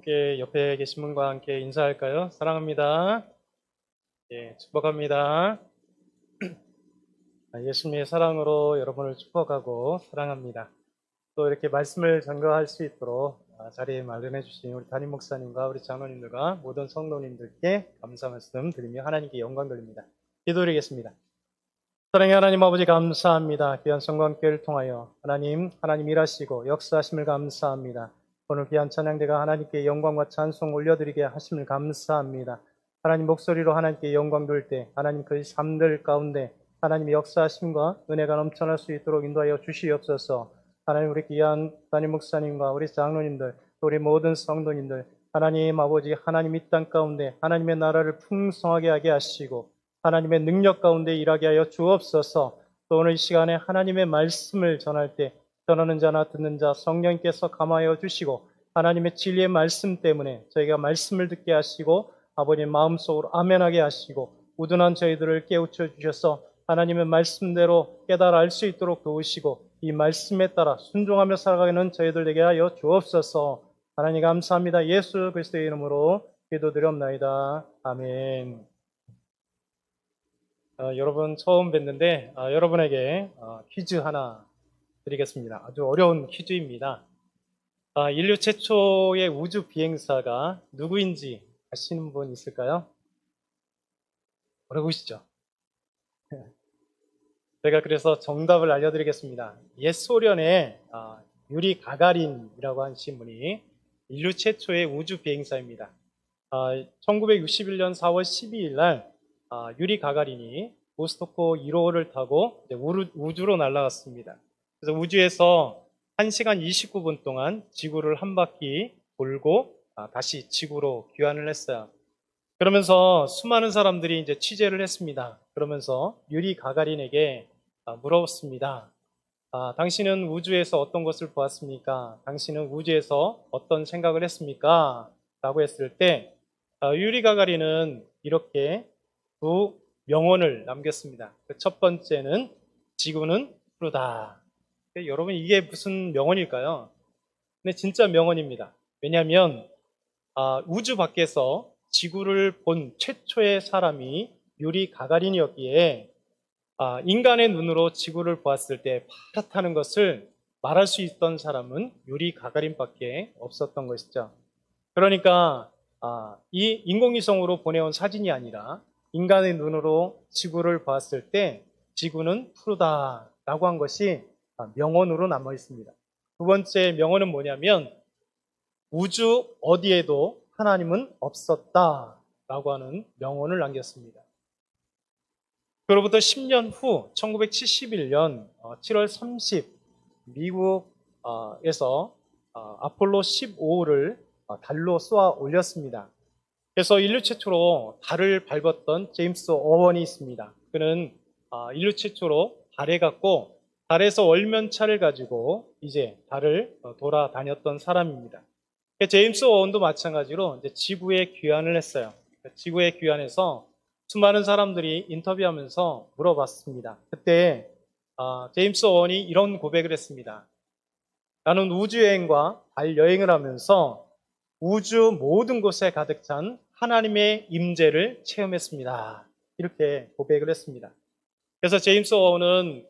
함께 옆에 계신 분과 함께 인사할까요? 사랑합니다. 예, 축복합니다. 예수님의 사랑으로 여러분을 축복하고 사랑합니다. 또 이렇게 말씀을 전가할 수 있도록 자리에 마련해 주신 우리 담임 목사님과 우리 장로님들과 모든 성도님들께 감사 말씀 드리며 하나님께 영광 돌립니다. 기도드리겠습니다. 사랑의 하나님 아버지 감사합니다. 귀한 성광교회를 통하여 하나님 일하시고 역사하심을 감사합니다. 오늘 귀한 찬양대가 하나님께 영광과 찬송 올려드리게 하심을 감사합니다. 하나님 목소리로 하나님께 영광 돌 때 하나님 그 삶들 가운데 하나님의 역사하심과 은혜가 넘쳐날 수 있도록 인도하여 주시옵소서. 하나님 우리 귀한 담임 목사님과 우리 장로님들 우리 모든 성도님들 하나님 아버지 하나님 이 땅 가운데 하나님의 나라를 풍성하게 하게 하시고 하나님의 능력 가운데 일하게 하여 주옵소서. 또 오늘 이 시간에 하나님의 말씀을 전할 때 전하는 자나 듣는 자 성령께서 감하여 주시고 하나님의 진리의 말씀 때문에 저희가 말씀을 듣게 하시고 아버님 마음속으로 아멘하게 하시고 우둔한 저희들을 깨우쳐 주셔서 하나님의 말씀대로 깨달아 알 수 있도록 도우시고 이 말씀에 따라 순종하며 살아가는 저희들 되게 하여 주옵소서. 하나님 감사합니다. 예수 그리스도의 이름으로 기도드렸나이다. 아멘. 여러분 처음 뵀는데 여러분에게 퀴즈 하나 드리겠습니다. 아주 어려운 퀴즈입니다. 인류 최초의 우주 비행사가 누구인지 아시는 분 있을까요? 어려우시죠? 제가 그래서 정답을 알려드리겠습니다. 옛 소련의 유리 가가린이라고 하신 분이 인류 최초의 우주 비행사입니다. 1961년 4월 12일 날 유리 가가린이 보스토크 1호를 타고 우주로 날아갔습니다. 그래서 우주에서 1시간 29분 동안 지구를 한 바퀴 돌고 다시 지구로 귀환을 했어요. 그러면서 수많은 사람들이 이제 취재를 했습니다. 그러면서 유리 가가린에게 물었습니다. 당신은 우주에서 어떤 것을 보았습니까? 당신은 우주에서 어떤 생각을 했습니까? 라고 했을 때 유리 가가린은 이렇게 두 명언을 남겼습니다. 그 첫 번째는 지구는 푸르다. 여러분 이게 무슨 명언일까요? 근데 진짜 명언입니다. 왜냐하면 우주 밖에서 지구를 본 최초의 사람이 유리 가가린이었기에 인간의 눈으로 지구를 보았을 때 파랗다는 것을 말할 수 있던 사람은 유리 가가린밖에 없었던 것이죠. 그러니까 이 인공위성으로 보내온 사진이 아니라 인간의 눈으로 지구를 봤을 때 지구는 푸르다라고 한 것이 명언으로 남아 있습니다. 두 번째 명언은 뭐냐면 우주 어디에도 하나님은 없었다라고 하는 명언을 남겼습니다. 그로부터 10년 후 1971년 7월 30 미국에서 아폴로 15호를 달로 쏘아 올렸습니다. 그래서 인류 최초로 달을 밟았던 제임스 어원이 있습니다. 그는 인류 최초로 달에 갔고 달에서 월면차를 가지고 이제 달을 돌아다녔던 사람입니다. 제임스 어원도 마찬가지로 이제 지구에 귀환을 했어요. 지구에 귀환해서 수많은 사람들이 인터뷰하면서 물어봤습니다. 그때 제임스 어원이 이런 고백을 했습니다. 나는 우주여행과 달여행을 하면서 우주 모든 곳에 가득 찬 하나님의 임재를 체험했습니다. 이렇게 고백을 했습니다. 그래서 제임스 어원은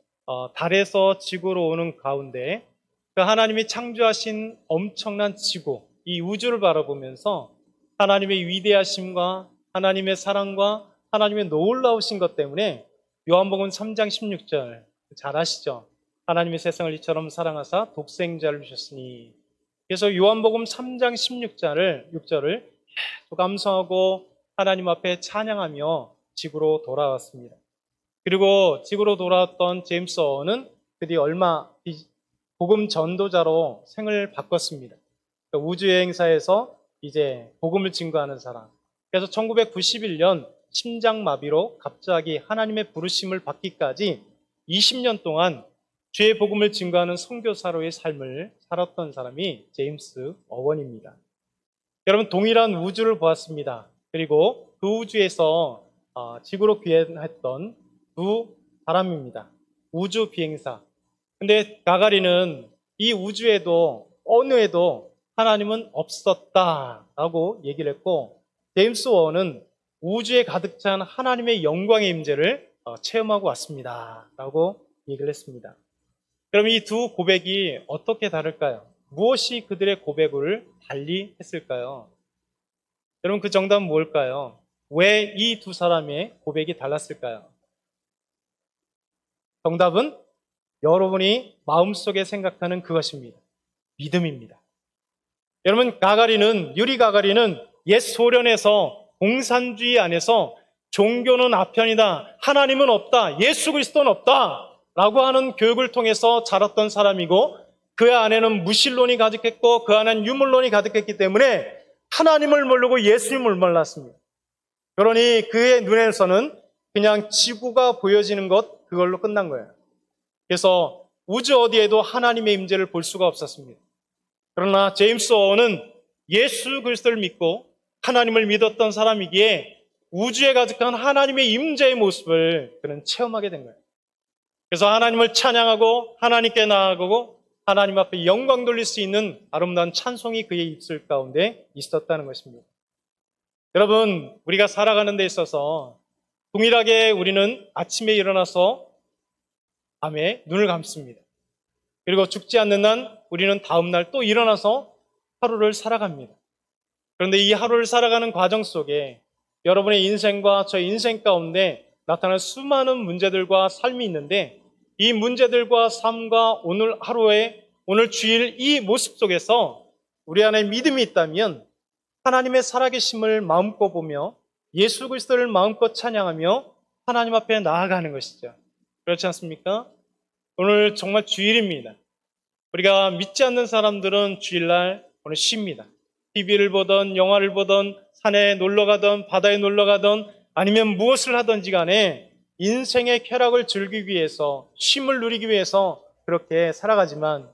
달에서 지구로 오는 가운데 그 하나님이 창조하신 엄청난 지구, 이 우주를 바라보면서 하나님의 위대하심과 하나님의 사랑과 하나님의 놀라우신 것 때문에 요한복음 3장 16절 잘 아시죠? 하나님의 세상을 이처럼 사랑하사 독생자를 주셨으니. 그래서 요한복음 3장 16절을 계속 감사하고 하나님 앞에 찬양하며 지구로 돌아왔습니다. 그리고 지구로 돌아왔던 제임스 어원은 드디어 얼마 복음 전도자로 생을 바꿨습니다. 그러니까 우주여행사에서 이제 복음을 증거하는 사람. 그래서 1991년 심장마비로 갑자기 하나님의 부르심을 받기까지 20년 동안 죄의 복음을 증거하는 선교사로의 삶을 살았던 사람이 제임스 어원입니다. 여러분 동일한 우주를 보았습니다. 그리고 그 우주에서 지구로 귀환했던 두 사람입니다. 우주 비행사. 근데 가가린은 이 우주에도 어느 에도 하나님은 없었다라고 얘기를 했고, 제임스 워는 우주에 가득 찬 하나님의 영광의 임재를 체험하고 왔습니다라고 얘기를 했습니다. 그럼 이 두 고백이 어떻게 다를까요? 무엇이 그들의 고백을 달리 했을까요? 여러분, 그 정답은 뭘까요? 왜 이 두 사람의 고백이 달랐을까요? 정답은 여러분이 마음속에 생각하는 그것입니다. 믿음입니다. 여러분, 유리 가가린은 옛 소련에서 공산주의 안에서 종교는 아편이다, 하나님은 없다, 예수 그리스도는 없다 라고 하는 교육을 통해서 자랐던 사람이고, 그 안에는 무신론이 가득했고 그 안에는 유물론이 가득했기 때문에 하나님을 모르고 예수님을 몰랐습니다. 그러니 그의 눈에서는 그냥 지구가 보여지는 것, 그걸로 끝난 거예요. 그래서 우주 어디에도 하나님의 임재를 볼 수가 없었습니다. 그러나 제임스 워는 예수 그리스도를 믿고 하나님을 믿었던 사람이기에 우주에 가득한 하나님의 임재의 모습을 그는 체험하게 된 거예요. 그래서 하나님을 찬양하고 하나님께 나아가고 하나님 앞에 영광 돌릴 수 있는 아름다운 찬송이 그의 입술 가운데 있었다는 것입니다. 여러분, 우리가 살아가는 데 있어서 동일하게 우리는 아침에 일어나서 밤에 눈을 감습니다. 그리고 죽지 않는 날 우리는 다음 날 또 일어나서 하루를 살아갑니다. 그런데 이 하루를 살아가는 과정 속에 여러분의 인생과 저의 인생 가운데 나타나는 수많은 문제들과 삶이 있는데, 이 문제들과 삶과 오늘 하루의, 오늘 주일 이 모습 속에서 우리 안에 믿음이 있다면 하나님의 살아계심을 마음껏 보며 예수 그리스도를 마음껏 찬양하며 하나님 앞에 나아가는 것이죠. 그렇지 않습니까? 오늘 정말 주일입니다. 우리가 믿지 않는 사람들은 주일날 오늘 쉽니다. TV를 보던 영화를 보던 산에 놀러 가던 바다에 놀러 가던 아니면 무엇을 하든지 간에 인생의 쾌락을 즐기기 위해서, 쉼을 누리기 위해서 그렇게 살아가지만,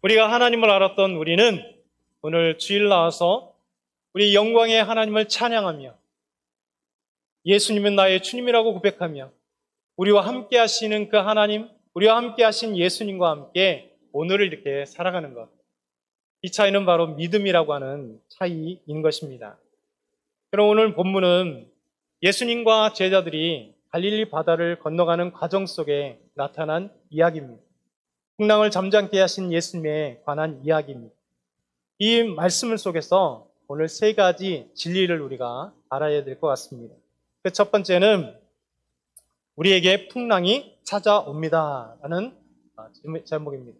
우리가 하나님을 알았던 우리는 오늘 주일 나와서 우리 영광의 하나님을 찬양하며 예수님은 나의 주님이라고 고백하며 우리와 함께 하시는 그 하나님, 우리와 함께 하신 예수님과 함께 오늘을 이렇게 살아가는 것, 이 차이는 바로 믿음이라고 하는 차이인 것입니다. 그럼 오늘 본문은 예수님과 제자들이 갈릴리 바다를 건너가는 과정 속에 나타난 이야기입니다. 풍랑을 잠잠케 하신 예수님에 관한 이야기입니다. 이 말씀 속에서 오늘 세 가지 진리를 우리가 알아야 될 것 같습니다. 그 첫 번째는 우리에게 풍랑이 찾아옵니다 라는 제목입니다.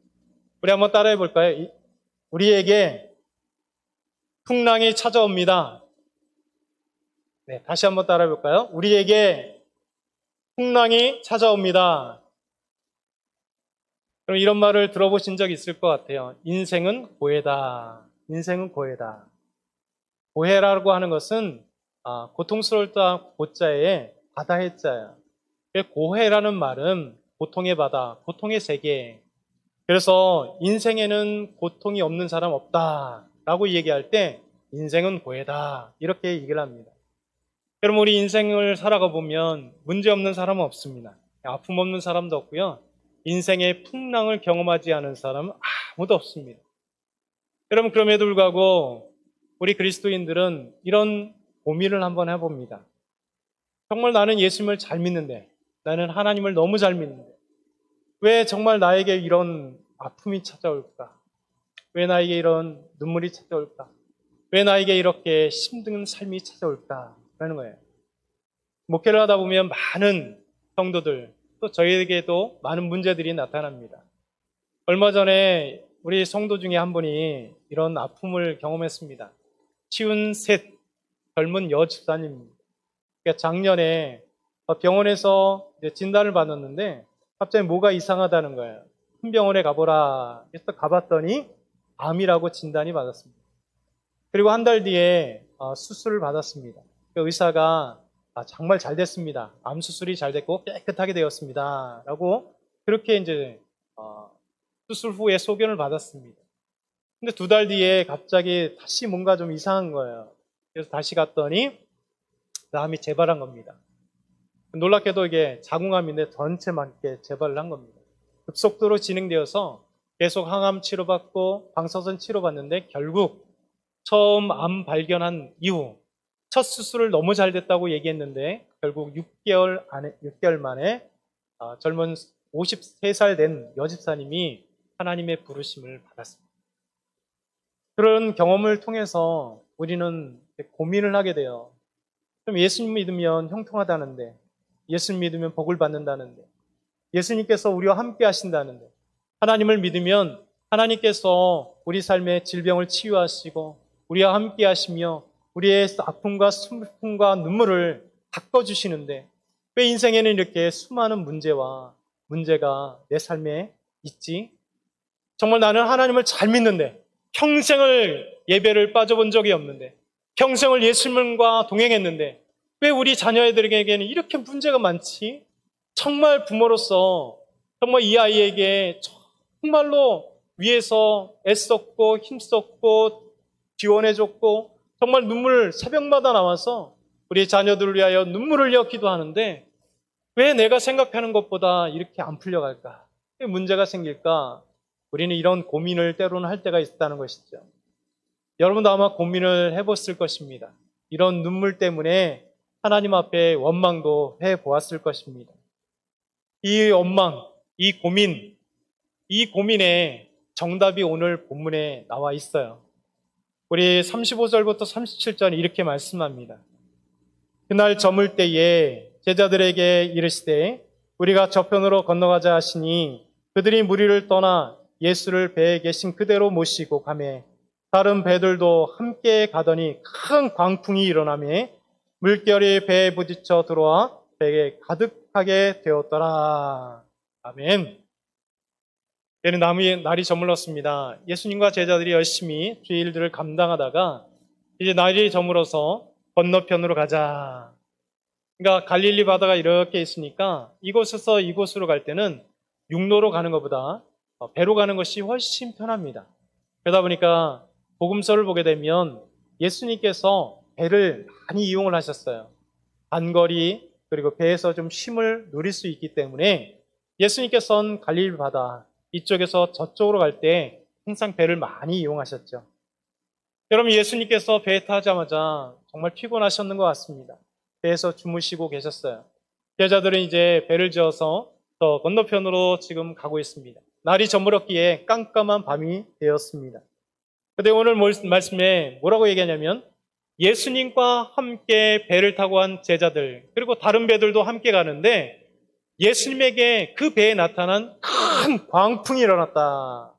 우리 한번 따라해 볼까요? 우리에게 풍랑이 찾아옵니다. 네, 다시 한번 따라해 볼까요? 우리에게 풍랑이 찾아옵니다. 그럼 이런 말을 들어보신 적 있을 것 같아요. 인생은 고해다. 인생은 고해다. 고해라고 하는 것은 고통스러울다 고자에 바다 해자예요. 고해라는 말은 고통의 바다, 고통의 세계. 그래서 인생에는 고통이 없는 사람 없다라고 얘기할 때 인생은 고해다 이렇게 얘기를 합니다. 그럼 우리 인생을 살아가 보면 문제 없는 사람은 없습니다. 아픔 없는 사람도 없고요. 인생의 풍랑을 경험하지 않은 사람은 아무도 없습니다. 여러분, 그럼에도 불구하고 우리 그리스도인들은 이런 고민을 한번 해봅니다. 정말 나는 예수님을 잘 믿는데, 나는 하나님을 너무 잘 믿는데 왜 정말 나에게 이런 아픔이 찾아올까? 왜 나에게 이런 눈물이 찾아올까? 왜 나에게 이렇게 힘든 삶이 찾아올까? 라는 거예요. 목회를 하다 보면 많은 성도들, 또 저희에게도 많은 문제들이 나타납니다. 얼마 전에 우리 성도 중에 한 분이 이런 아픔을 경험했습니다. 53 젊은 여집사님입니다. 그러니까 작년에 병원에서 진단을 받았는데 갑자기 뭐가 이상하다는 거예요. 큰 병원에 가보라 해서 가봤더니 암이라고 진단이 받았습니다. 그리고 한 달 뒤에 수술을 받았습니다. 그 의사가 정말 잘 됐습니다. 암 수술이 잘 됐고 깨끗하게 되었습니다. 라고 그렇게 이제 수술 후에 소견을 받았습니다. 근데 두 달 뒤에 갑자기 다시 뭔가 좀 이상한 거예요. 그래서 다시 갔더니 암이 재발한 겁니다. 놀랍게도 이게 자궁암인데 전체만 이렇게 재발을 한 겁니다. 급속도로 진행되어서 계속 항암 치료받고 방사선 치료받는데 결국 처음 암 발견한 이후 첫 수술을 너무 잘 됐다고 얘기했는데 결국 6개월 만에 젊은 53살 된 여집사님이 하나님의 부르심을 받았습니다. 그런 경험을 통해서 우리는 고민을 하게 돼요. 그럼 예수님 믿으면 형통하다는데, 예수님 믿으면 복을 받는다는데, 예수님께서 우리와 함께 하신다는데, 하나님을 믿으면 하나님께서 우리 삶의 질병을 치유하시고 우리와 함께 하시며 우리의 아픔과 슬픔과 눈물을 닦아주시는데 왜 인생에는 이렇게 수많은 문제가 내 삶에 있지? 정말 나는 하나님을 잘 믿는데 평생을 예배를 빠져본 적이 없는데 평생을 예수님과 동행했는데 왜 우리 자녀들에게는 이렇게 문제가 많지? 정말 부모로서 정말 이 아이에게 정말로 위에서 애썼고 힘썼고 지원해줬고 정말 눈물 새벽마다 나와서 우리 자녀들을 위하여 눈물을 흘려 기도하는데 왜 내가 생각하는 것보다 이렇게 안 풀려갈까? 왜 문제가 생길까? 우리는 이런 고민을 때로는 할 때가 있다는 것이죠. 여러분도 아마 고민을 해봤을 것입니다. 이런 눈물 때문에 하나님 앞에 원망도 해보았을 것입니다. 이 원망, 이 고민의 정답이 오늘 본문에 나와 있어요. 우리 35절부터 37절 이렇게 말씀합니다. 그날 저물 때에 제자들에게 이르시되 우리가 저편으로 건너가자 하시니 그들이 무리를 떠나 예수를 배에 계신 그대로 모시고 가매 다른 배들도 함께 가더니 큰 광풍이 일어나매 물결이 배에 부딪혀 들어와 배에 가득하게 되었더라. 아멘. 때는 날이 저물었습니다. 예수님과 제자들이 열심히 주의 일들을 감당하다가 이제 날이 저물어서 건너편으로 가자. 그러니까 갈릴리 바다가 이렇게 있으니까 이곳에서 이곳으로 갈 때는 육로로 가는 것보다 배로 가는 것이 훨씬 편합니다. 그러다 보니까 복음서를 보게 되면 예수님께서 배를 많이 이용을 하셨어요. 단거리 그리고 배에서 좀 쉼을 누릴 수 있기 때문에 예수님께서는 갈릴리 바다 이쪽에서 저쪽으로 갈 때 항상 배를 많이 이용하셨죠. 여러분 예수님께서 배에 타자마자 정말 피곤하셨는 것 같습니다. 배에서 주무시고 계셨어요. 제자들은 이제 배를 지어서 저 건너편으로 지금 가고 있습니다. 날이 저물었기에 깜깜한 밤이 되었습니다. 근데 오늘 말씀에 뭐라고 얘기하냐면 예수님과 함께 배를 타고 한 제자들 그리고 다른 배들도 함께 가는데 예수님에게 그 배에 나타난 큰 광풍이 일어났다.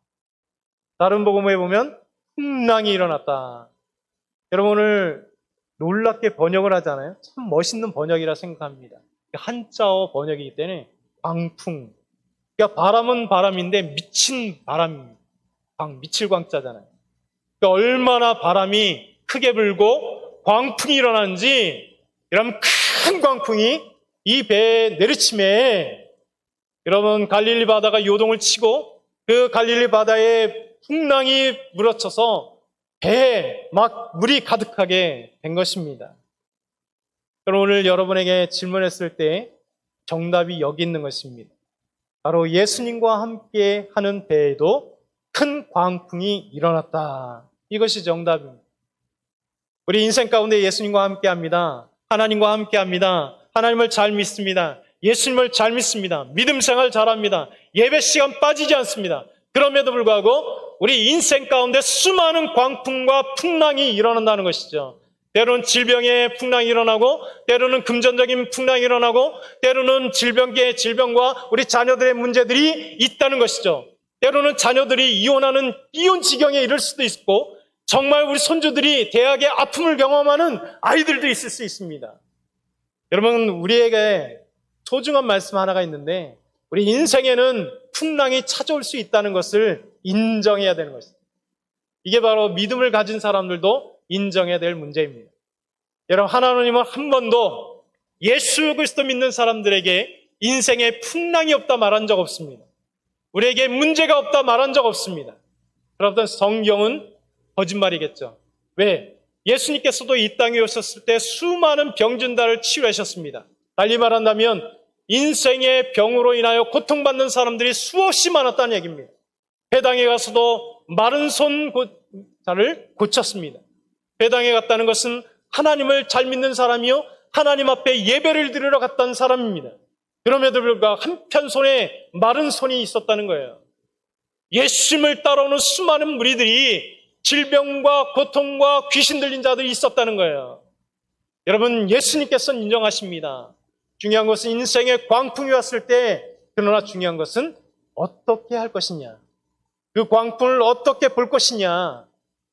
다른 복음에 보면 풍랑이 일어났다. 여러분 오늘 놀랍게 번역을 하잖아요. 참 멋있는 번역이라 생각합니다. 한자어 번역이기 때문에 광풍. 그러니까 바람은 바람인데 미친 바람입니다. 미칠 광자잖아요. 그러니까 얼마나 바람이 크게 불고 광풍이 일어나는지 이런 큰 광풍이 이 배에 내리침에 여러분 갈릴리 바다가 요동을 치고 그 갈릴리 바다에 풍랑이 물어쳐서 배에 막 물이 가득하게 된 것입니다. 그럼 오늘 여러분에게 질문했을 때 정답이 여기 있는 것입니다. 바로 예수님과 함께 하는 배에도 큰 광풍이 일어났다. 이것이 정답입니다. 우리 인생 가운데 예수님과 함께 합니다. 하나님과 함께 합니다. 하나님을 잘 믿습니다. 예수님을 잘 믿습니다. 믿음 생활 잘합니다. 예배 시간 빠지지 않습니다. 그럼에도 불구하고 우리 인생 가운데 수많은 광풍과 풍랑이 일어난다는 것이죠. 때로는 질병의 풍랑이 일어나고 때로는 금전적인 풍랑이 일어나고 때로는 질병과 우리 자녀들의 문제들이 있다는 것이죠. 때로는 자녀들이 이혼하는 이혼 지경에 이를 수도 있고 정말 우리 손주들이 대학의 아픔을 경험하는 아이들도 있을 수 있습니다. 여러분 우리에게 소중한 말씀 하나가 있는데 우리 인생에는 풍랑이 찾아올 수 있다는 것을 인정해야 되는 것입니다. 이게 바로 믿음을 가진 사람들도 인정해야 될 문제입니다. 여러분 하나님은 한 번도 예수 그리스도 믿는 사람들에게 인생에 풍랑이 없다 말한 적 없습니다. 우리에게 문제가 없다 말한 적 없습니다. 그렇다면 성경은 거짓말이겠죠. 왜? 예수님께서도 이 땅에 오셨을 때 수많은 병진들을 치유하셨습니다. 달리 말한다면 인생의 병으로 인하여 고통받는 사람들이 수없이 많았다는 얘기입니다. 배당에 가서도 마른 손 자를 고쳤습니다. 배당에 갔다는 것은 하나님을 잘 믿는 사람이요, 하나님 앞에 예배를 드리러 갔던 사람입니다. 그럼에도 불구하고 한편 손에 마른 손이 있었다는 거예요. 예수님을 따라오는 수많은 무리들이 질병과 고통과 귀신 들린 자들이 있었다는 거예요. 여러분, 예수님께서는 인정하십니다. 중요한 것은 인생의 광풍이 왔을 때, 그러나 중요한 것은 어떻게 할 것이냐, 그 광풍을 어떻게 볼 것이냐,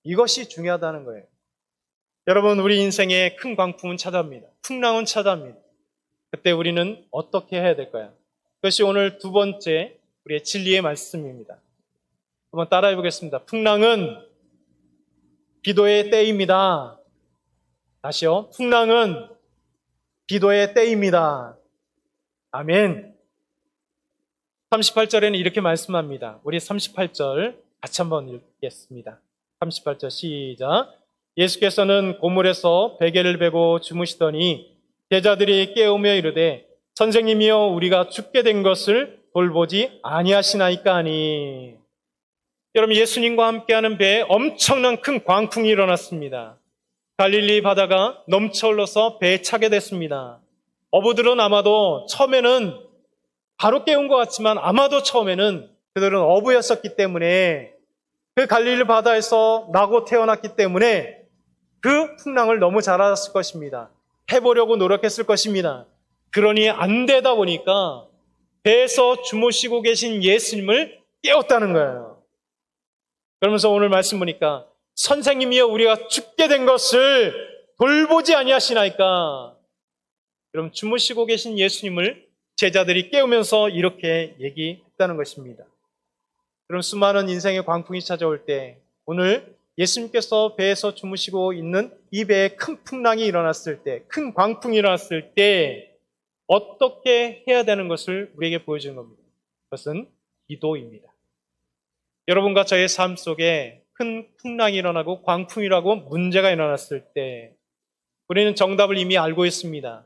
이것이 중요하다는 거예요. 여러분, 우리 인생에 큰 광풍은 찾아옵니다. 풍랑은 찾아옵니다. 그때 우리는 어떻게 해야 될까요? 그것이 오늘 두 번째 우리의 진리의 말씀입니다. 한번 따라해 보겠습니다. 풍랑은 기도의 때입니다. 다시요. 풍랑은 기도의 때입니다. 아멘. 38절에는 이렇게 말씀합니다. 우리 38절 같이 한번 읽겠습니다. 38절 시작. 예수께서는 고물에서 베개를 베고 주무시더니 제자들이 깨우며 이르되 선생님이여 우리가 죽게 된 것을 돌보지 아니하시나이까 하니. 여러분, 예수님과 함께하는 배에 엄청난 큰 광풍이 일어났습니다. 갈릴리 바다가 넘쳐 흘러서 배에 차게 됐습니다. 어부들은 아마도 처음에는 바로 깨운 것 같지만 아마도 처음에는 그들은 어부였었기 때문에 그 갈릴리 바다에서 나고 태어났기 때문에 그 풍랑을 너무 잘 알았을 것입니다. 해보려고 노력했을 것입니다. 그러니 안 되다 보니까 배에서 주무시고 계신 예수님을 깨웠다는 거예요. 그러면서 오늘 말씀 보니까 선생님이여 우리가 죽게 된 것을 돌보지 아니하시나이까. 그럼 주무시고 계신 예수님을 제자들이 깨우면서 이렇게 얘기했다는 것입니다. 그럼 수많은 인생의 광풍이 찾아올 때 오늘 예수님께서 배에서 주무시고 있는 이 배에 큰 풍랑이 일어났을 때, 큰 광풍이 일어났을 때 어떻게 해야 되는 것을 우리에게 보여주는 겁니다. 그것은 기도입니다. 여러분과 저의 삶 속에 큰 풍랑이 일어나고 광풍이라고 문제가 일어났을 때 우리는 정답을 이미 알고 있습니다.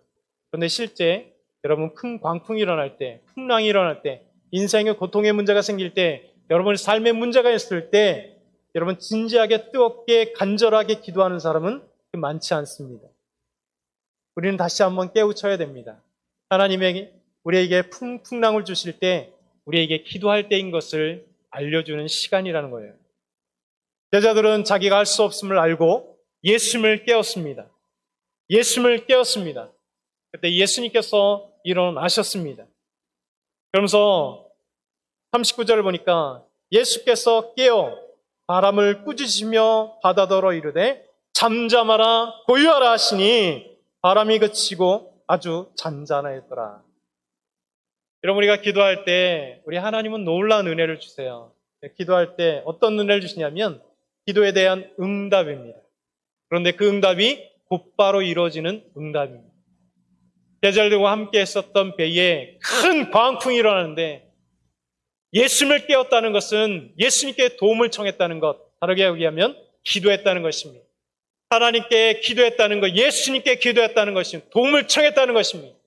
그런데 실제 여러분 큰 광풍이 일어날 때, 풍랑이 일어날 때, 인생의 고통의 문제가 생길 때, 여러분의 삶의 문제가 있을 때 여러분 진지하게 뜨겁게 간절하게 기도하는 사람은 많지 않습니다. 우리는 다시 한번 깨우쳐야 됩니다. 하나님에게 우리에게 풍랑을 주실 때 우리에게 기도할 때인 것을 알려주는 시간이라는 거예요. 제자들은 자기가 할 수 없음을 알고 예수님을 깨웠습니다. 예수님을 깨웠습니다. 그때 예수님께서 일어나셨습니다. 그러면서 39절을 보니까 예수께서 깨어 바람을 꾸짖으시며 바다더러 이르되 잠잠하라 고요하라 하시니 바람이 그치고 아주 잔잔하였더라. 여러분, 우리가 기도할 때 우리 하나님은 놀라운 은혜를 주세요. 기도할 때 어떤 은혜를 주시냐면 기도에 대한 응답입니다. 그런데 그 응답이 곧바로 이루어지는 응답입니다. 제자들과 함께 했었던 배에 큰 광풍이 일어나는데 예수님을 깨웠다는 것은 예수님께 도움을 청했다는 것, 다르게 얘기하면 기도했다는 것입니다. 하나님께 기도했다는 것, 예수님께 기도했다는 것입니다. 도움을 청했다는 것입니다.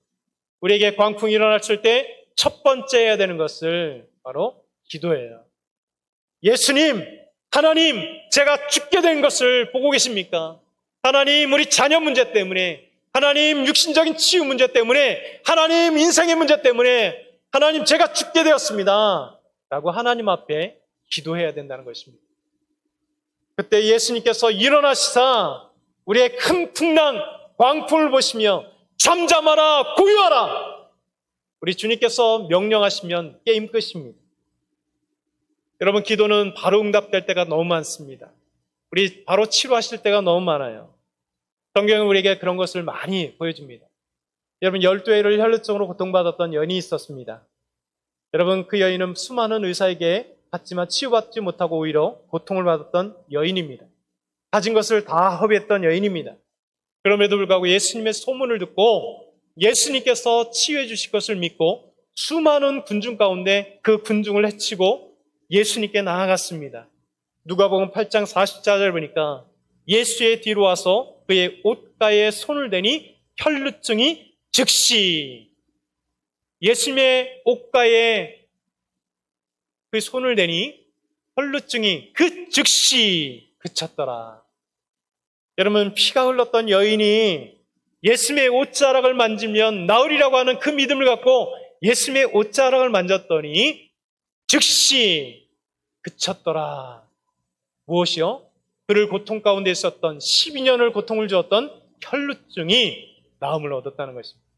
우리에게 광풍이 일어났을 때 첫 번째 해야 되는 것을 바로 기도예요. 예수님, 하나님, 제가 죽게 된 것을 보고 계십니까? 하나님, 우리 자녀 문제 때문에, 하나님, 육신적인 치유 문제 때문에, 하나님, 인생의 문제 때문에, 하나님, 제가 죽게 되었습니다. 라고 하나님 앞에 기도해야 된다는 것입니다. 그때 예수님께서 일어나시사 우리의 큰 풍랑, 광풍을 보시며 잠잠하라, 고요하라. 우리 주님께서 명령하시면 게임 끝입니다. 여러분, 기도는 바로 응답될 때가 너무 많습니다. 우리 바로 치료하실 때가 너무 많아요. 성경은 우리에게 그런 것을 많이 보여줍니다. 여러분, 12회를 혈루증으로 고통받았던 여인이 있었습니다. 여러분, 그 여인은 수많은 의사에게 갔지만 치유받지 못하고 오히려 고통을 받았던 여인입니다. 가진 것을 다 허비했던 여인입니다. 그럼에도 불구하고 예수님의 소문을 듣고 예수님께서 치유해 주실 것을 믿고 수많은 군중 가운데 그 군중을 해치고 예수님께 나아갔습니다. 누가복음 8장 40절을 보니까 예수의 뒤로 와서 그의 옷가에 손을 대니 혈루증이 즉시, 예수님의 옷가에 그 손을 대니 혈루증이 그 즉시 그쳤더라. 여러분, 피가 흘렀던 여인이 예수님의 옷자락을 만지면 나으리라고 하는 그 믿음을 갖고 예수님의 옷자락을 만졌더니 즉시 그쳤더라. 무엇이요? 그를 고통 가운데 있었던 12년을 고통을 주었던 혈루증이 나음을 얻었다는 것입니다.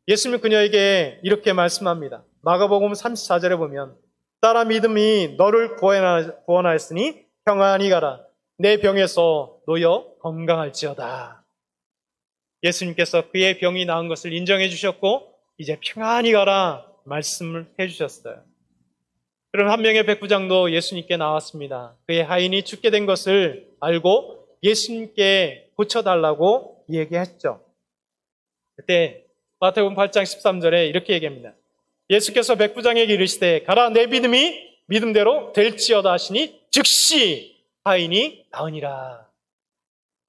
예수님은 그녀에게 이렇게 말씀합니다. 마가복음 34절에 보면 딸아 믿음이 너를 구원하였으니 평안히 가라. 내 병에서 놓여 건강할지어다. 예수님께서 그의 병이 나은 것을 인정해 주셨고 이제 평안히 가라 말씀을 해 주셨어요. 그럼 한 명의 백부장도 예수님께 나왔습니다. 그의 하인이 죽게 된 것을 알고 예수님께 고쳐달라고 얘기했죠. 그때 마태복음 8장 13절에 이렇게 얘기합니다. 예수께서 백부장에게 이르시되 가라 내 믿음이 믿음대로 될지어다 하시니 즉시 하인이 나으니라.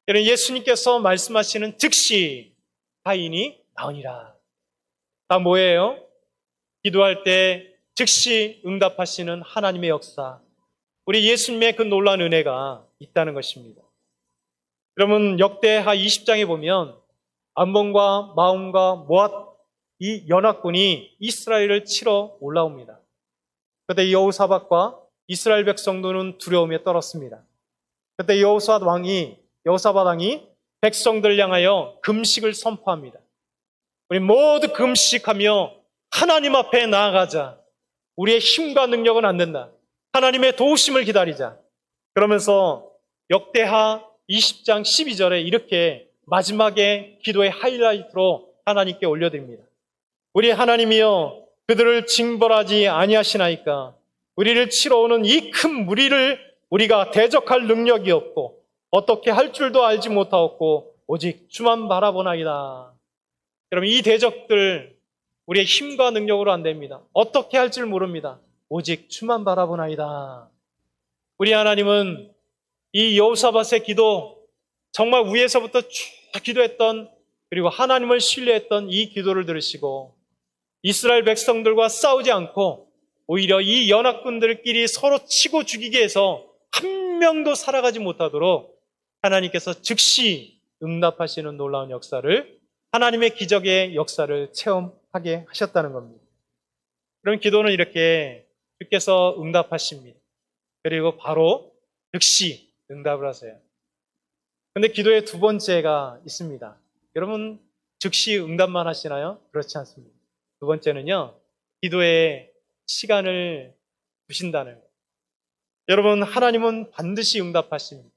여러분, 예수님께서 말씀하시는 즉시 하인이 나으니라. 다 뭐예요? 기도할 때 즉시 응답하시는 하나님의 역사, 우리 예수님의 그 놀라운 은혜가 있다는 것입니다. 여러분, 역대하 20장에 보면 암몬과 마온과 모압 이 연합군이 이스라엘을 치러 올라옵니다. 그때 여호사밧과 이스라엘 백성들은 두려움에 떨었습니다. 그때 여호사밧 왕이 백성들 향하여 금식을 선포합니다. 우리 모두 금식하며 하나님 앞에 나아가자. 우리의 힘과 능력은 안 된다. 하나님의 도우심을 기다리자. 그러면서 역대하 20장 12절에 이렇게 마지막에 기도의 하이라이트로 하나님께 올려드립니다. 우리 하나님이여 그들을 징벌하지 아니하시나이까. 우리를 치러 오는 이 큰 무리를 우리가 대적할 능력이 없고 어떻게 할 줄도 알지 못하였고 오직 주만 바라보나이다. 여러분, 이 대적들 우리의 힘과 능력으로 안 됩니다. 어떻게 할 줄 모릅니다. 오직 주만 바라보나이다. 우리 하나님은 이 여호사밧의 기도, 정말 위에서부터 쭉 기도했던, 그리고 하나님을 신뢰했던 이 기도를 들으시고 이스라엘 백성들과 싸우지 않고 오히려 이 연합군들끼리 서로 치고 죽이게 해서 한 명도 살아가지 못하도록 하나님께서 즉시 응답하시는 놀라운 역사를, 하나님의 기적의 역사를 체험하게 하셨다는 겁니다. 그럼 기도는 이렇게 주께서 응답하십니다. 그리고 바로 즉시 응답을 하세요. 근데 기도의 두 번째가 있습니다. 여러분, 즉시 응답만 하시나요? 그렇지 않습니다. 두 번째는요, 기도의 시간을 두신다는 거예요. 여러분, 하나님은 반드시 응답하십니다.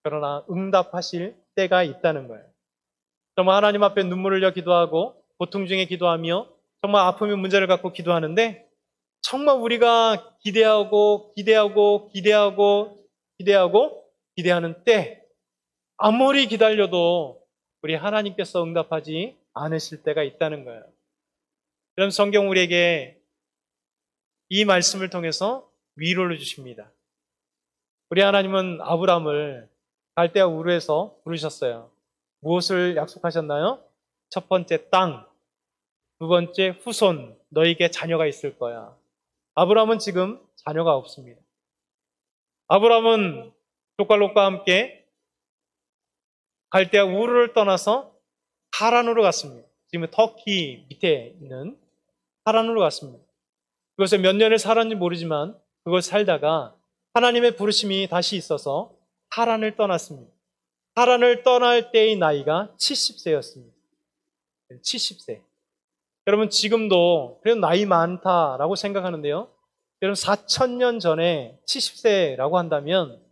그러나 응답하실 때가 있다는 거예요. 정말 하나님 앞에 눈물을 흘려 기도하고 고통 중에 기도하며 정말 아픔의 문제를 갖고 기도하는데 정말 우리가 기대하는 때 아무리 기다려도 우리 하나님께서 응답하지 않으실 때가 있다는 거예요. 그럼 성경 우리에게 이 말씀을 통해서 위로를 주십니다. 우리 하나님은 아브라함을 갈대아 우르에서 부르셨어요. 무엇을 약속하셨나요? 첫 번째 땅, 두 번째 후손, 너에게 자녀가 있을 거야. 아브라함은 지금 자녀가 없습니다. 아브라함은 족발롯과 함께 갈대아 우르를 떠나서 하란으로 갔습니다. 지금 터키 밑에 있는 하란으로 갔습니다. 그것에 몇 년을 살았는지 모르지만 그걸 살다가 하나님의 부르심이 다시 있어서 하란을 떠났습니다. 하란을 떠날 때의 나이가 70세였습니다. 70세. 여러분, 지금도 그래도 나이 많다라고 생각하는데요. 여러분, 4,000년 전에 70세라고 한다면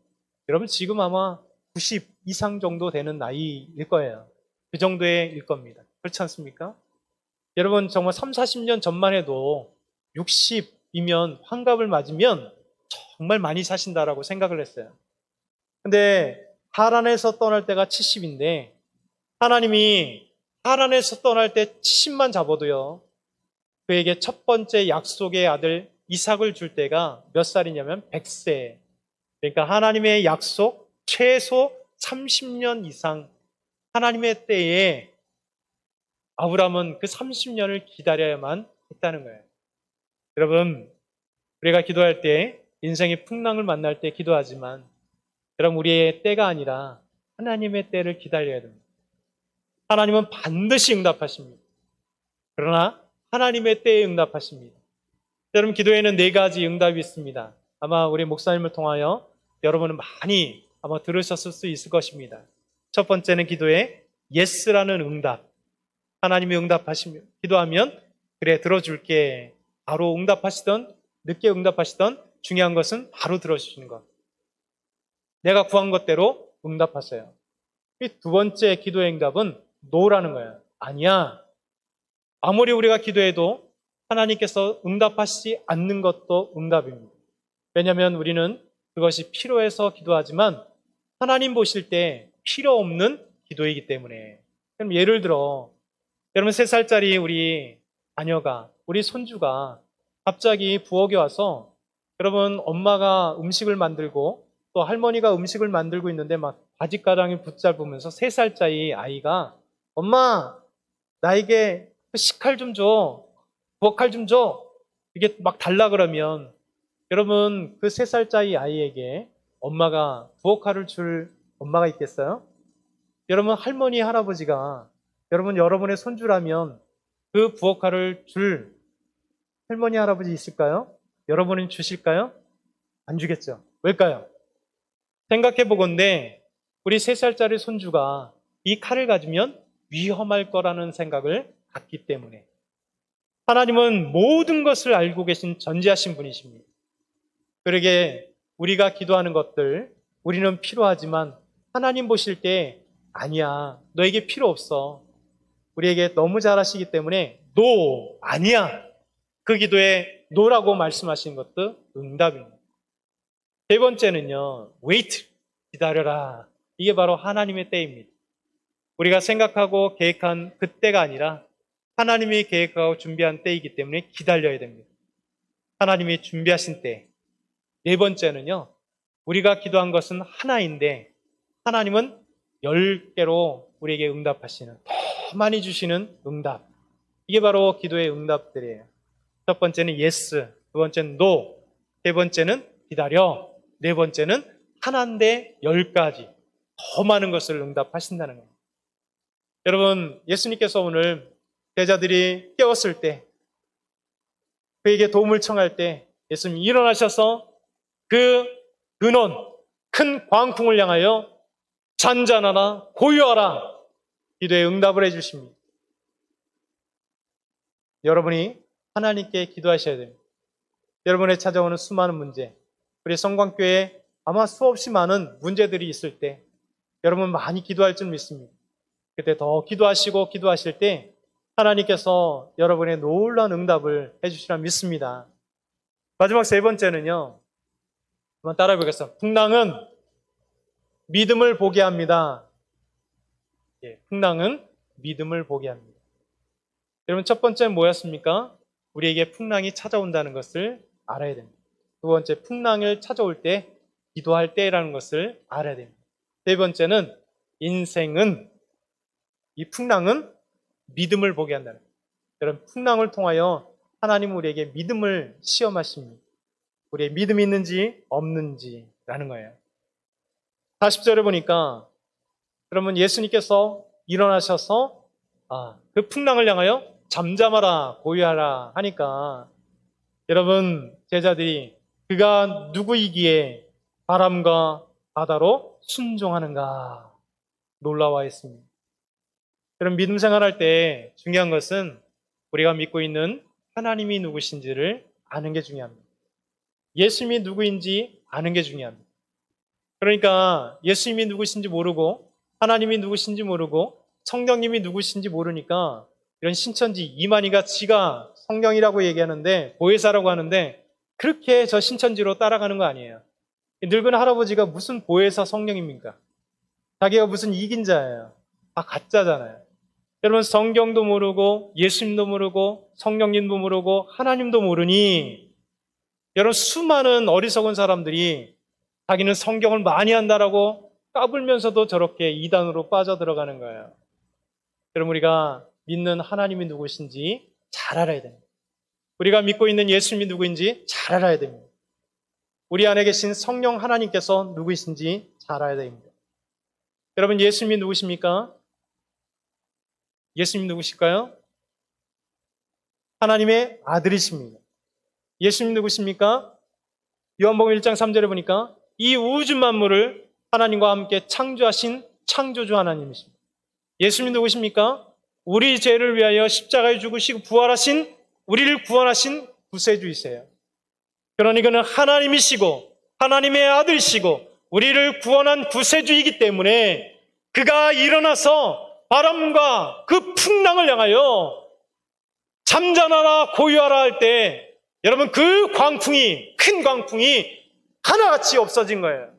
여러분 지금 아마 90 이상 정도 되는 나이일 거예요. 그 정도일 겁니다. 그렇지 않습니까? 여러분, 정말 3, 40년 전만 해도 60이면 환갑을 맞으면 정말 많이 사신다라고 생각을 했어요. 근데 하란에서 떠날 때가 70인데 하나님이 하란에서 떠날 때 70만 잡아도요, 그에게 첫 번째 약속의 아들 이삭을 줄 때가 몇 살이냐면 100세. 그러니까 하나님의 약속 최소 30년 이상 하나님의 때에 아브라함은 그 30년을 기다려야만 했다는 거예요. 여러분, 우리가 기도할 때 인생의 풍랑을 만날 때 기도하지만 그럼 우리의 때가 아니라 하나님의 때를 기다려야 됩니다. 하나님은 반드시 응답하십니다. 그러나 하나님의 때에 응답하십니다. 여러분, 기도에는 네 가지 응답이 있습니다. 아마 우리 목사님을 통하여 여러분은 많이 아마 들으셨을 수 있을 것입니다. 첫 번째는 기도에 예스라는 응답. 하나님이 응답하시며 기도하면 그래 들어줄게. 바로 응답하시던 늦게 응답하시던 중요한 것은 바로 들어주시는 것. 내가 구한 것대로 응답하세요. 이 두 번째 기도의 응답은 노라는 거예요. 아니야. 아무리 우리가 기도해도 하나님께서 응답하시지 않는 것도 응답입니다. 왜냐하면 우리는 그것이 필요해서 기도하지만 하나님 보실 때 필요 없는 기도이기 때문에. 그럼 예를 들어 여러분 3살짜리 우리 자녀가 우리 손주가 갑자기 부엌에 와서 여러분 엄마가 음식을 만들고 또 할머니가 음식을 만들고 있는데 막 바짓가랑이 붙잡으면서 3살짜리 아이가 엄마 나에게 그 식칼 좀 줘, 부엌칼 좀 줘, 이게 막 달라 그러면 여러분 그 3살짜리 아이에게 엄마가 부엌칼을 줄 엄마가 있겠어요? 여러분 할머니 할아버지가 여러분의 손주라면 그 부엌칼을 줄 할머니 할아버지 있을까요? 여러분은 주실까요? 안 주겠죠. 왜일까요? 생각해 보건대 우리 3살짜리 손주가 이 칼을 가지면 위험할 거라는 생각을 갖기 때문에. 하나님은 모든 것을 알고 계신 전지하신 분이십니다. 그러게 우리가 기도하는 것들 우리는 필요하지만 하나님 보실 때 아니야, 너에게 필요 없어. 우리에게 너무 잘하시기 때문에 노, 아니야. 그 기도에 노라고 말씀하시는 것도 응답입니다. 세 번째는요, wait, 기다려라. 이게 바로 하나님의 때입니다. 우리가 생각하고 계획한 그 때가 아니라 하나님이 계획하고 준비한 때이기 때문에 기다려야 됩니다. 하나님이 준비하신 때. 네 번째는요, 우리가 기도한 것은 하나인데 하나님은 10개로 우리에게 응답하시는, 더 많이 주시는 응답. 이게 바로 기도의 응답들이에요. 첫 번째는 yes, 두 번째는 no, 세 번째는 기다려, 네 번째는 하나인데 10가지 더 많은 것을 응답하신다는 겁니다. 여러분, 예수님께서 오늘 제자들이 깨웠을 때 그에게 도움을 청할 때 예수님이 일어나셔서 그 근원, 큰 광풍을 향하여 잔잔하라, 고요하라 기도에 응답을 해주십니다. 여러분이 하나님께 기도하셔야 됩니다. 여러분의 찾아오는 수많은 문제, 우리 성광교회에 아마 수없이 많은 문제들이 있을 때 여러분 많이 기도할 줄 믿습니다. 그때 더 기도하시고 기도하실 때 하나님께서 여러분의 놀라운 응답을 해주시라 믿습니다. 마지막 세 번째는요, 한번 따라해 보겠습니다. 풍랑은 믿음을 보게 합니다. 예, 풍랑은 믿음을 보게 합니다. 여러분 첫 번째는 뭐였습니까? 우리에게 풍랑이 찾아온다는 것을 알아야 됩니다. 두 번째, 풍랑을 찾아올 때 기도할 때라는 것을 알아야 됩니다. 세 번째는 인생은, 이 풍랑은 믿음을 보게 한다는 거예요. 여러분 풍랑을 통하여 하나님은 우리에게 믿음을 시험하십니다. 우리의 믿음이 있는지 없는지라는 거예요. 40절에 보니까 그러면 예수님께서 일어나셔서 그 풍랑을 향하여 잠잠하라, 고요하라 하니까 여러분 제자들이 그가 누구이기에 바람과 바다로 순종하는가 놀라워 했습니다. 여러분 믿음 생활할 때 중요한 것은 우리가 믿고 있는 하나님이 누구신지를 아는 게 중요합니다. 예수님이 누구인지 아는 게 중요합니다. 그러니까 예수님이 누구신지 모르고 하나님이 누구신지 모르고 성령님이 누구신지 모르니까 이런 신천지 이만희가 지가 성령이라고 얘기하는데 보혜사라고 하는데 그렇게 저 신천지로 따라가는 거 아니에요. 늙은 할아버지가 무슨 보혜사 성령입니까? 자기가 무슨 이긴 자예요. 다 가짜잖아요. 여러분 성경도 모르고 예수님도 모르고 성령님도 모르고 하나님도 모르니 여러분 수많은 어리석은 사람들이 자기는 성경을 많이 한다라고 까불면서도 저렇게 이단으로 빠져들어가는 거예요. 여러분 우리가 믿는 하나님이 누구신지 잘 알아야 됩니다. 우리가 믿고 있는 예수님이 누구인지 잘 알아야 됩니다. 우리 안에 계신 성령 하나님께서 누구이신지 잘 알아야 됩니다. 여러분, 예수님이 누구십니까? 예수님 누구실까요? 하나님의 아들이십니다. 예수님 누구십니까? 요한복음 1장 3절에 보니까 이 우주 만물을 하나님과 함께 창조하신 창조주 하나님이십니다. 예수님 누구십니까? 우리 죄를 위하여 십자가에 죽으시고 부활하신, 우리를 구원하신 구세주이세요. 그러니 그는 하나님이시고 하나님의 아들이시고 우리를 구원한 구세주이기 때문에 그가 일어나서 바람과 그 풍랑을 향하여 잠잠하라 고요하라 할 때 여러분 그 광풍이, 큰 광풍이 하나같이 없어진 거예요.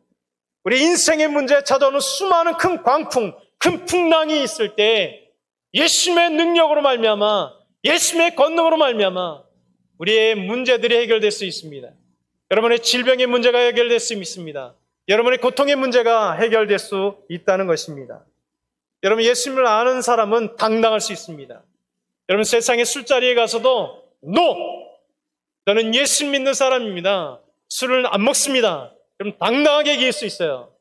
우리 인생의 문제에 찾아오는 수많은 큰 광풍, 큰 풍랑이 있을 때 예수님의 능력으로 말미암아, 예수님의 권능으로 말미암아 우리의 문제들이 해결될 수 있습니다. 여러분의 질병의 문제가 해결될 수 있습니다. 여러분의 고통의 문제가 해결될 수 있다는 것입니다. 여러분, 예수님을 아는 사람은 당당할 수 있습니다. 여러분, 세상의 술자리에 가서도 NO! 저는 예수 믿는 사람입니다. 술을 안 먹습니다. 여러분, 당당하게 얘기할 수 있어요.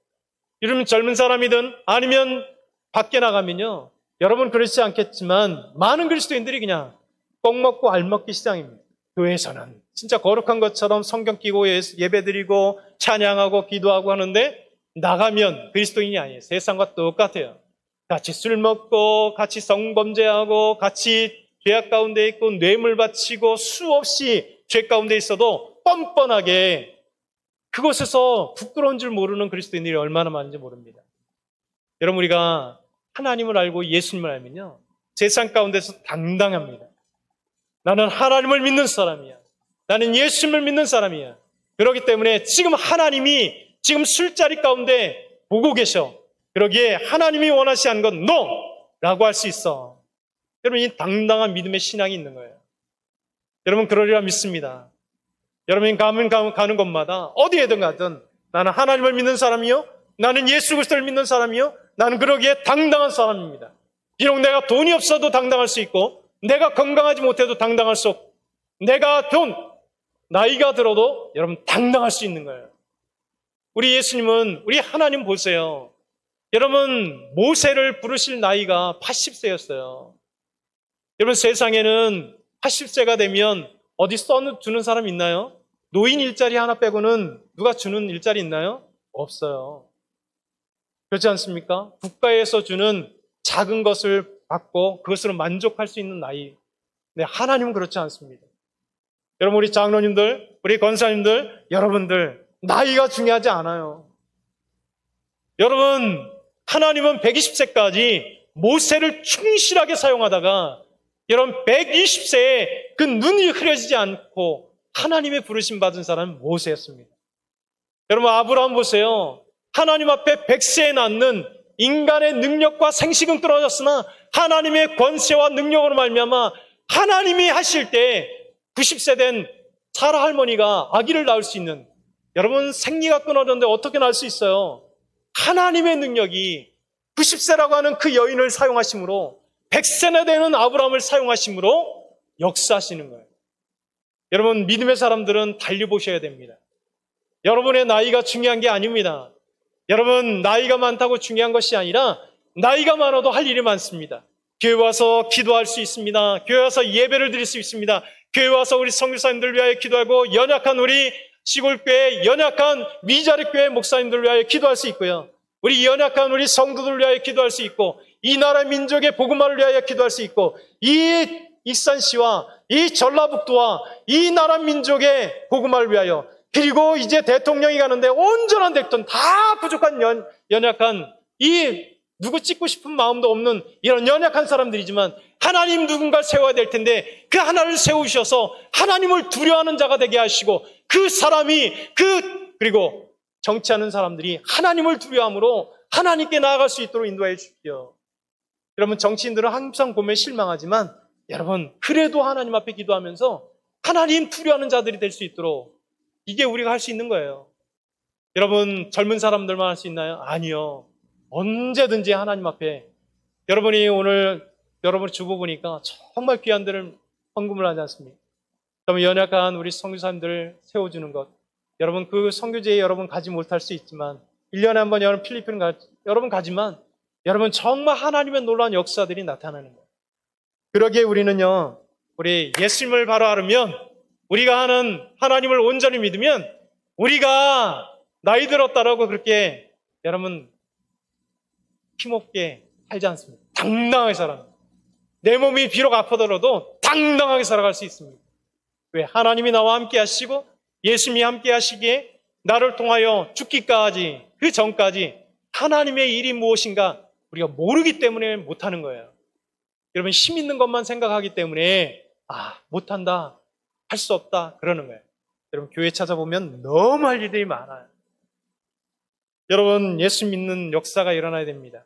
여러분, 젊은 사람이든 아니면 밖에 나가면요, 여러분 그렇지 않겠지만 많은 그리스도인들이 그냥 떡 먹고 알 먹기 시장입니다. 교회에서는 진짜 거룩한 것처럼 성경 끼고 예배드리고 찬양하고 기도하고 하는데 나가면 그리스도인이 아니에요. 세상과 똑같아요. 같이 술 먹고 같이 성범죄하고 같이 죄악 가운데 있고 뇌물 바치고 수없이 죄 가운데 있어도 뻔뻔하게 그곳에서 부끄러운 줄 모르는 그리스도인들이 얼마나 많은지 모릅니다. 여러분, 우리가 하나님을 알고 예수님을 알면요, 세상 가운데서 당당합니다. 나는 하나님을 믿는 사람이야. 나는 예수님을 믿는 사람이야. 그렇기 때문에 지금 하나님이 지금 술자리 가운데 보고 계셔. 그러기에 하나님이 원하시 않은 건 NO! 라고 할 수 있어. 여러분, 이 당당한 믿음의 신앙이 있는 거예요. 여러분, 그러리라 믿습니다. 여러분이 가는 곳마다 어디에든 가든 나는 하나님을 믿는 사람이요, 나는 예수 그리스도를 믿는 사람이요, 나는 그러기에 당당한 사람입니다. 비록 내가 돈이 없어도 당당할 수 있고 내가 건강하지 못해도 당당할 수 없고 내가 나이가 들어도 여러분 당당할 수 있는 거예요. 우리 예수님은, 우리 하나님 보세요. 여러분, 모세를 부르실 나이가 80세였어요. 여러분, 세상에는 80세가 되면 어디 써주는 사람 있나요? 노인 일자리 하나 빼고는 누가 주는 일자리 있나요? 없어요. 그렇지 않습니까? 국가에서 주는 작은 것을 받고 그것으로 만족할 수 있는 나이. 네, 하나님은 그렇지 않습니다. 여러분, 우리 장로님들, 우리 권사님들, 여러분들 나이가 중요하지 않아요. 여러분, 하나님은 120세까지 모세를 충실하게 사용하다가 여러분 120세에 그 눈이 흐려지지 않고 하나님의 부르심 받은 사람은 모세였습니다. 여러분, 아브라함 보세요. 하나님 앞에 100세에 낳는 인간의 능력과 생식은 떨어졌으나 하나님의 권세와 능력으로 말미암아 하나님이 하실 때 90세 된 사라 할머니가 아기를 낳을 수 있는, 여러분 생리가 끊어졌는데 어떻게 낳을 수 있어요? 하나님의 능력이 90세라고 하는 그 여인을 사용하심으로 100세나 되는 아브라함을 사용하심으로 역사하시는 거예요. 여러분, 믿음의 사람들은 달려보셔야 됩니다. 여러분의 나이가 중요한 게 아닙니다. 여러분, 나이가 많다고 중요한 것이 아니라 나이가 많아도 할 일이 많습니다. 교회 와서 기도할 수 있습니다. 교회 와서 예배를 드릴 수 있습니다. 교회 와서 우리 선교사님들 위하여 기도하고 연약한 우리 시골교회, 연약한 미자립 교회 목사님들 위하여 기도할 수 있고요. 우리 연약한 우리 성도들 위하여 기도할 수 있고, 이 나라 민족의 복음화를 위하여 기도할 수 있고, 이 익산시와 이 전라북도와 이 나라 민족의 복음화를 위하여, 그리고 이제 대통령이 가는데 온전한 대통령, 다 부족한 연약한 이 누구 찍고 싶은 마음도 없는 이런 연약한 사람들이지만 하나님 누군가를 세워야 될 텐데 그 하나를 세우셔서 하나님을 두려워하는 자가 되게 하시고 그 사람이 그리고 정치하는 사람들이 하나님을 두려워함으로 하나님께 나아갈 수 있도록 인도해 주십시오. 여러분, 정치인들은 항상 보면 실망하지만 여러분 그래도 하나님 앞에 기도하면서 하나님 두려워하는 자들이 될 수 있도록, 이게 우리가 할 수 있는 거예요. 여러분, 젊은 사람들만 할 수 있나요? 아니요. 언제든지 하나님 앞에, 여러분이 오늘 여러분 주보 보니까 정말 귀한 데를 헌금을 하지 않습니까? 그러면 연약한 우리 선교사님들을 세워주는 것, 여러분 그 선교지에 여러분 가지 못할 수 있지만 1년에 한 번 여러분 필리핀 여러분 가지만 여러분 정말 하나님의 놀라운 역사들이 나타나는 거예요. 그러기에 우리는요, 우리 예수님을 바로 알으면, 우리가 하는 하나님을 온전히 믿으면 우리가 나이 들었다라고 그렇게 여러분 힘없게 살지 않습니다. 당당하게 살아갑니다. 내 몸이 비록 아프더라도 당당하게 살아갈 수 있습니다. 왜? 하나님이 나와 함께 하시고 예수님이 함께 하시기에 나를 통하여 죽기까지, 그 전까지 하나님의 일이 무엇인가 우리가 모르기 때문에 못하는 거예요. 여러분 힘 있는 것만 생각하기 때문에 못한다, 할 수 없다 그러는 거예요. 여러분 교회 찾아보면 너무 할 일들이 많아요. 여러분 예수 믿는 역사가 일어나야 됩니다.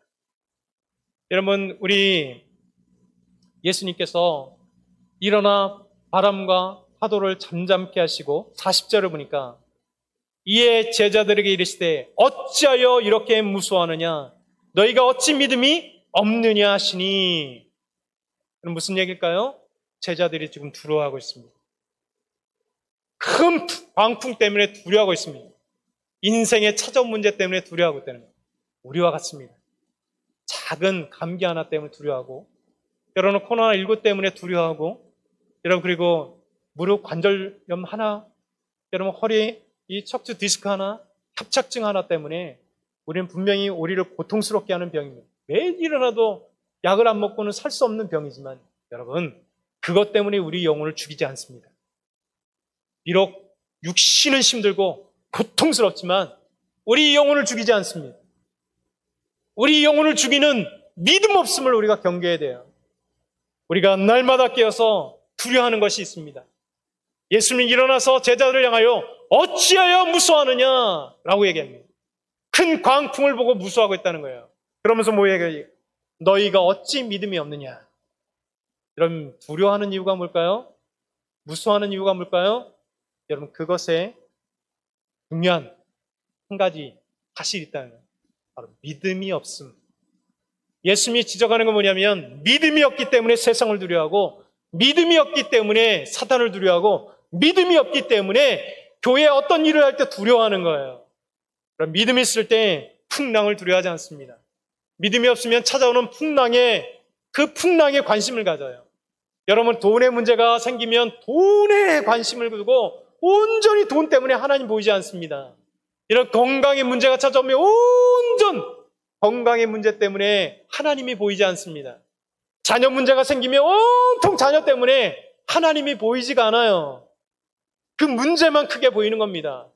여러분 우리 예수님께서 일어나 바람과 파도를 잠잠케 하시고 40절을 보니까 이에 제자들에게 이르시되 어찌하여 이렇게 무서워하느냐, 너희가 어찌 믿음이 없느냐 하시니. 그럼 무슨 얘기일까요? 제자들이 지금 두려워하고 있습니다. 큰 광풍 때문에 두려워하고 있습니다. 인생의 찾아온 문제 때문에 두려워하고 있다는 거예요. 우리와 같습니다. 작은 감기 하나 때문에 두려워하고, 여러분 코로나19 때문에 두려워하고, 여러분 그리고 무릎 관절염 하나, 여러분 허리 이 척추 디스크 하나, 협착증 하나 때문에 우리는 분명히 우리를 고통스럽게 하는 병입니다. 매일 일어나도 약을 안 먹고는 살 수 없는 병이지만 여러분 그것 때문에 우리 영혼을 죽이지 않습니다. 비록 육신은 힘들고 고통스럽지만 우리 영혼을 죽이지 않습니다. 우리 영혼을 죽이는 믿음 없음을 우리가 경계해야 돼요. 우리가 날마다 깨어서 두려워하는 것이 있습니다. 예수님이 일어나서 제자들을 향하여 어찌하여 무서워하느냐 라고 얘기합니다. 큰 광풍을 보고 무서워하고 있다는 거예요. 그러면서 뭐 얘기해요? 너희가 어찌 믿음이 없느냐. 여러분 두려워하는 이유가 뭘까요? 무서워하는 이유가 뭘까요? 여러분 그것에 중요한 한 가지 사실이 있다는 거예요. 바로 믿음이 없음. 예수님이 지적하는 건 뭐냐면 믿음이 없기 때문에 세상을 두려워하고, 믿음이 없기 때문에 사탄을 두려워하고, 믿음이 없기 때문에 교회에 어떤 일을 할 때 두려워하는 거예요. 그럼 믿음이 있을 때 풍랑을 두려워하지 않습니다. 믿음이 없으면 찾아오는 그 풍랑에 관심을 가져요. 여러분 돈의 문제가 생기면 돈에 관심을 두고 온전히 돈 때문에 하나님 보이지 않습니다. 이런 건강의 문제가 찾아오면 온전 건강의 문제 때문에 하나님이 보이지 않습니다. 자녀 문제가 생기면 온통 자녀 때문에 하나님이 보이지가 않아요. 그 문제만 크게 보이는 겁니다.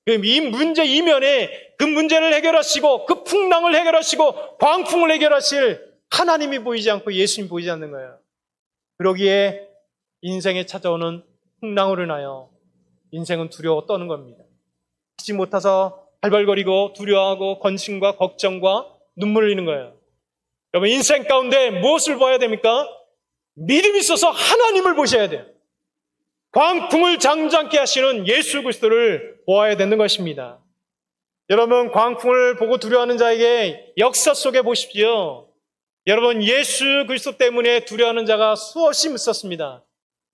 이 문제 이면에 그 문제를 해결하시고 그 풍랑을 해결하시고 광풍을 해결하실 하나님이 보이지 않고 예수님 보이지 않는 거예요. 그러기에 인생에 찾아오는 풍랑으로 인하여 인생은 두려워 떠는 겁니다. 하지 못해서 발발거리고 두려워하고 근심과 걱정과 눈물을 흘리는 거예요. 여러분 인생 가운데 무엇을 봐야 됩니까? 믿음이 있어서 하나님을 보셔야 돼요. 광풍을 잠잠케 하시는 예수 그리스도를 보아야 되는 것입니다. 여러분 광풍을 보고 두려워하는 자에게 역사 속에 보십시오. 여러분 예수 그리스도 때문에 두려워하는 자가 수없이 있었습니다.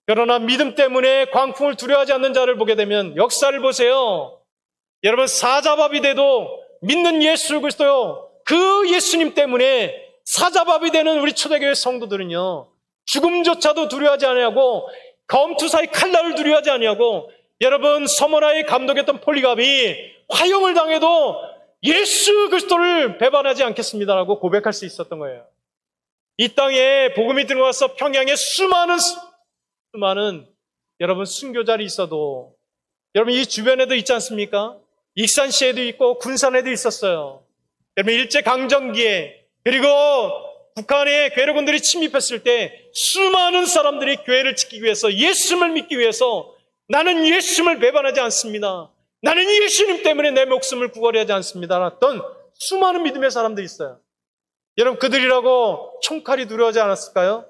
그러나 믿음 때문에 광풍을 두려워하지 않는 자를 보게 되면 역사를 보세요. 여러분 사자밥이 돼도 믿는 예수 그리스도요, 그 예수님 때문에 사자밥이 되는 우리 초대교회 성도들은요 죽음조차도 두려워하지 아니하고 검투사의 칼날을 두려워하지 아니하고, 여러분 서머나의 감독했던 폴리갑이 화형을 당해도 예수 그리스도를 배반하지 않겠습니다라고 고백할 수 있었던 거예요. 이 땅에 복음이 들어와서 평양에 수많은 여러분 순교자들이 있어도, 여러분 이 주변에도 있지 않습니까? 익산시에도 있고 군산에도 있었어요. 여러분 일제강점기에, 그리고 북한의 괴뢰군들이 침입했을 때 수많은 사람들이 교회를 지키기 위해서, 예수님을 믿기 위해서 나는 예수님을 배반하지 않습니다, 나는 예수님 때문에 내 목숨을 구걸하지 않습니다 라던 수많은 믿음의 사람들이 있어요. 여러분 그들이라고 총칼이 두려워하지 않았을까요?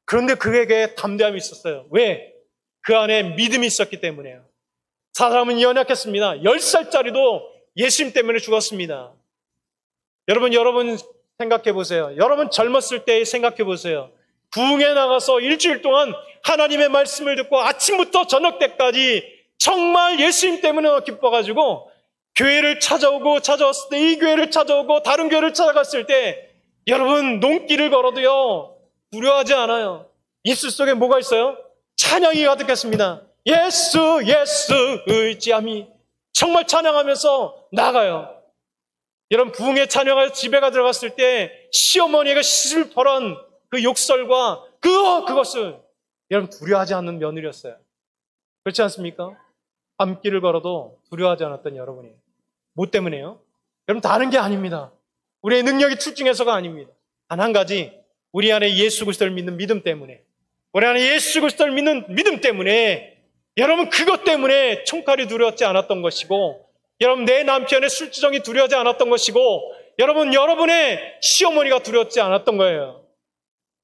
그런데 그에게 담대함이 있었어요. 왜? 그 안에 믿음이 있었기 때문에요. 사람은 연약했습니다. 10살짜리도 예수님 때문에 죽었습니다. 여러분 생각해 보세요. 여러분 젊었을 때 생각해 보세요. 부흥에 나가서 일주일 동안 하나님의 말씀을 듣고 아침부터 저녁 때까지 정말 예수님 때문에 기뻐가지고 교회를 찾아왔을 때, 이 교회를 찾아오고 다른 교회를 찾아갔을 때 여러분 농길을 걸어도요 두려워하지 않아요. 입술 속에 뭐가 있어요? 찬양이 가득했습니다. 예수 예수 의지함이 정말 찬양하면서 나가요. 여러분 부흥의 찬양을 집에가 들어갔을 때 시어머니가 시슬퍼런 그 욕설과 그것을 여러분 두려워하지 않는 며느리였어요. 그렇지 않습니까? 밤길을 걸어도 두려워하지 않았던 여러분이에요. 뭐 때문에요? 여러분 다른 게 아닙니다. 우리의 능력이 출중해서가 아닙니다. 단 한 가지, 우리 안에 예수 그리스도를 믿는 믿음 때문에, 우리 안에 예수 그리스도를 믿는 믿음 때문에, 여러분 그것 때문에 총칼이 두려웠지 않았던 것이고, 여러분 내 남편의 술주정이 두려워하지 않았던 것이고, 여러분의 시어머니가 두려웠지 않았던 거예요.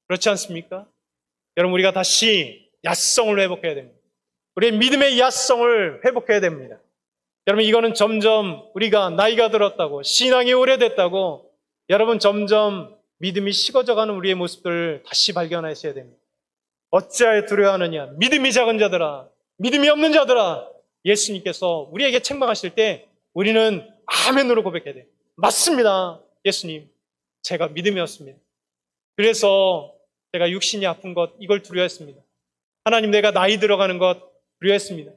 그렇지 않습니까? 여러분 우리가 다시 야성을 회복해야 됩니다. 우리의 믿음의 야성을 회복해야 됩니다. 여러분 이거는 점점 우리가 나이가 들었다고, 신앙이 오래됐다고 여러분 점점 믿음이 식어져가는 우리의 모습들을 다시 발견하셔야 됩니다. 어찌하여 두려워하느냐? 믿음이 작은 자들아, 믿음이 없는 자들아. 예수님께서 우리에게 책망하실 때 우리는 아멘으로 고백해야 돼요. 맞습니다. 예수님, 제가 믿음이 없습니다. 그래서 제가 육신이 아픈 것, 이걸 두려워했습니다. 하나님, 내가 나이 들어가는 것 두려워했습니다.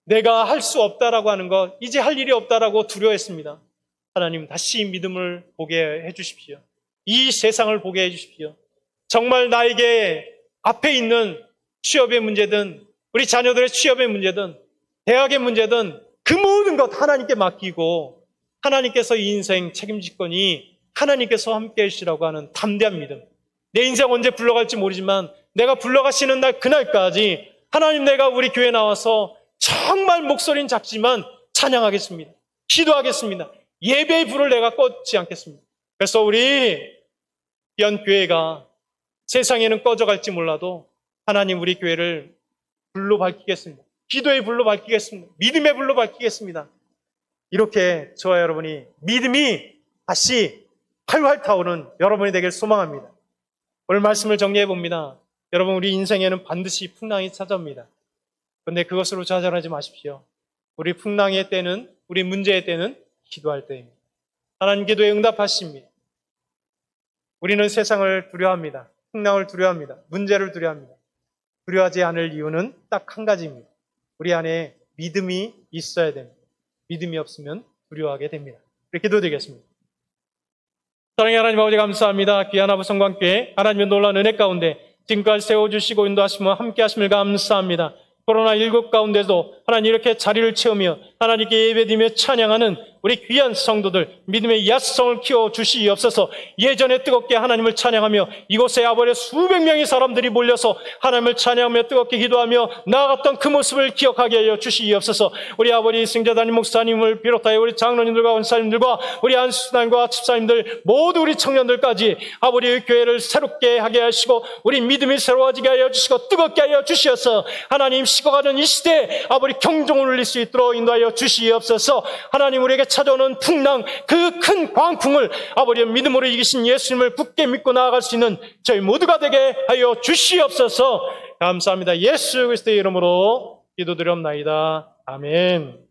내가 할 수 없다라고 하는 것, 이제 할 일이 없다라고 두려워했습니다. 하나님, 다시 믿음을 보게 해주십시오. 이 세상을 보게 해주십시오. 정말 나에게 앞에 있는 취업의 문제든, 우리 자녀들의 취업의 문제든, 대학의 문제든 그 모든 것 하나님께 맡기고 하나님께서 이 인생 책임질 거니 하나님께서 함께 해주시라고 하는 담대한 믿음. 내 인생 언제 불러갈지 모르지만 내가 불러가시는 날 그날까지 하나님, 내가 우리 교회 나와서 정말 목소리는 작지만 찬양하겠습니다. 기도하겠습니다. 예배의 불을 내가 꺼지 않겠습니다. 그래서 우리 귀한 교회가 세상에는 꺼져갈지 몰라도 하나님 우리 교회를 불로 밝히겠습니다. 기도의 불로 밝히겠습니다. 믿음의 불로 밝히겠습니다. 이렇게 저와 여러분이 믿음이 다시 활활 타오르는 여러분이 되길 소망합니다. 오늘 말씀을 정리해 봅니다. 여러분, 우리 인생에는 반드시 풍랑이 찾아옵니다. 그런데 그것으로 좌절하지 마십시오. 우리 풍랑의 때는, 우리 문제의 때는 기도할 때입니다. 하나님 기도에 응답하십니다. 우리는 세상을 두려워합니다. 풍랑을 두려워합니다. 문제를 두려워합니다. 두려워하지 않을 이유는 딱 한 가지입니다. 우리 안에 믿음이 있어야 됩니다. 믿음이 없으면 두려워하게 됩니다. 우리 기도드리겠습니다. 사랑의 하나님 아버지, 감사합니다. 귀한 아버지 성광교회 하나님의 놀라운 은혜 가운데 지금까지 세워주시고 인도하시며 함께 하심을 감사합니다. 코로나19 가운데도 하나님 이렇게 자리를 채우며 하나님께 예배드리며 찬양하는 우리 귀한 성도들, 믿음의 야성을 키워주시옵소서. 예전에 뜨겁게 하나님을 찬양하며 이곳에 아버지 수백 명의 사람들이 몰려서 하나님을 찬양하며 뜨겁게 기도하며 나아갔던 그 모습을 기억하게 하여 주시옵소서. 우리 아버지 승자 담임 목사님을 비롯하여 우리 장로님들과 원사님들과 우리 안수단과 집사님들, 모두 우리 청년들까지 아버지 교회를 새롭게 하게 하시고 우리 믿음이 새로워지게 하여 주시고 뜨겁게 하여 주시어서 하나님 식어가는 이 시대에 아버지 경종을 울릴 수 있도록 인도하여 주시옵소서. 하나님 우리에게 찾아오는 풍랑, 그 큰 광풍을 아버지 믿음으로 이기신 예수님을 굳게 믿고 나아갈 수 있는 저희 모두가 되게 하여 주시옵소서. 감사합니다. 예수 그리스도의 이름으로 기도드렸나이다. 아멘.